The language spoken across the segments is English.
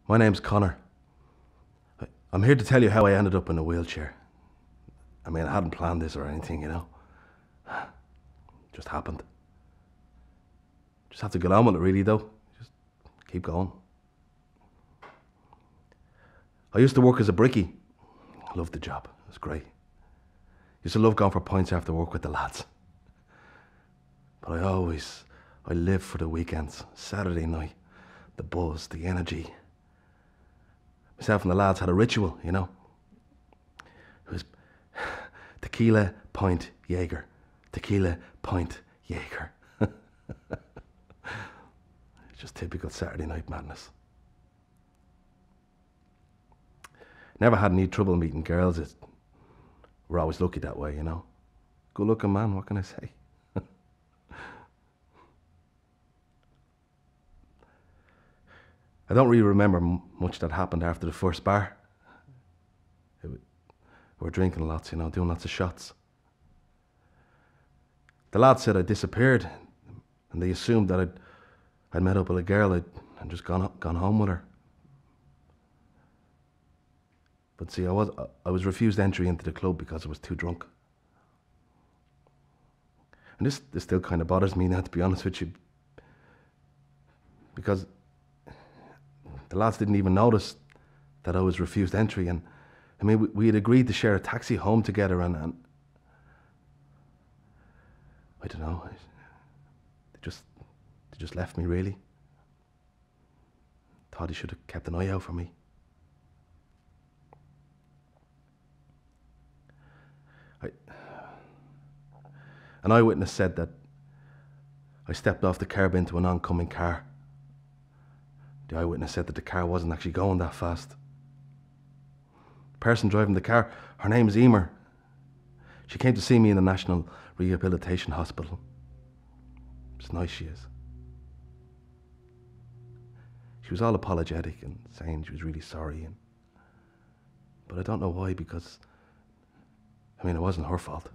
My name's Conor. I'm here to tell you how I ended up in a wheelchair. I mean, I hadn't planned this or anything, you know. Just happened. Just have to get on with it, really, though. Just keep going. I used to work as a brickie. I loved the job. It was great. Used to love going for pints after work with the lads. But I lived for the weekends. Saturday night, the buzz, the energy. Myself and the lads had a ritual, you know. It was tequila, pint, Jaeger. Tequila, pint, Jaeger. It's just typical Saturday night madness. Never had any trouble meeting girls. We're always lucky that way, you know. Good looking man, what can I say? I don't really remember much that happened after the first bar. We were drinking lots, you know, doing lots of shots. The lads said I disappeared, and they assumed that I'd met up with a girl and just gone home with her. But see, I was refused entry into the club because I was too drunk. And this still kind of bothers me now, to be honest with you, because the lads didn't even notice that I was refused entry, and I mean, we had agreed to share a taxi home together, and I don't know, they just left me, really. Thought he should have kept an eye out for me. An eyewitness said that I stepped off the curb into an oncoming car. The eyewitness said that the car wasn't actually going that fast. The person driving the car, her name is Emer. She came to see me in the National Rehabilitation Hospital. It's nice, she is. She was all apologetic and saying she was really sorry. But I don't know why, because, I mean, it wasn't her fault.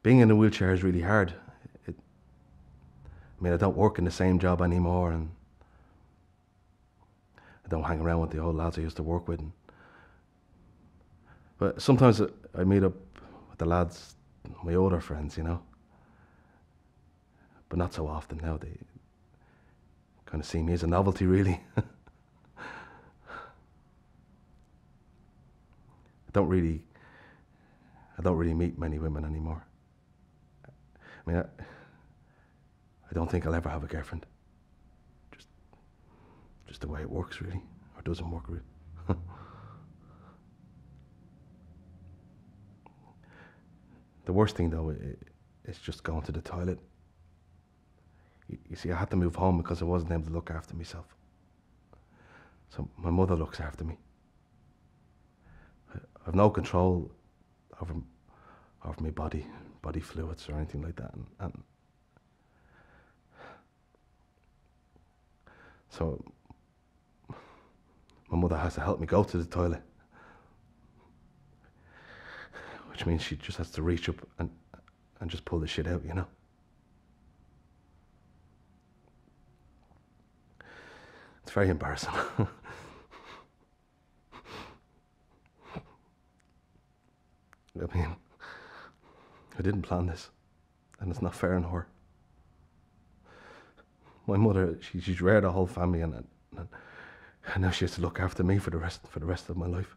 Being in a wheelchair is really hard. I mean, I don't work in the same job anymore, and I don't hang around with the old lads I used to work with. But sometimes I meet up with the lads, my older friends, you know. But not so often now. They kind of see me as a novelty, really. I don't really meet many women anymore. I mean, I don't think I'll ever have a girlfriend. Just the way it works, really, or doesn't work, really. The worst thing, though, is just going to the toilet. You see, I had to move home because I wasn't able to look after myself. So my mother looks after me. I have no control over my body fluids or anything like that, and so my mother has to help me go to the toilet, which means she just has to reach up and just pull the shit out, you know. It's very embarrassing. I mean, I didn't plan this, and it's not fair on her. My mother, she's reared a whole family, and now she has to look after me for the rest of my life.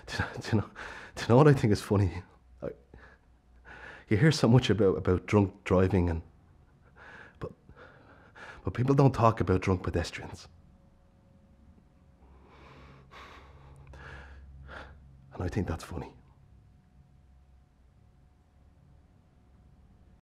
Do you know what I think is funny? You hear so much about drunk driving, but people don't talk about drunk pedestrians. And I think that's funny.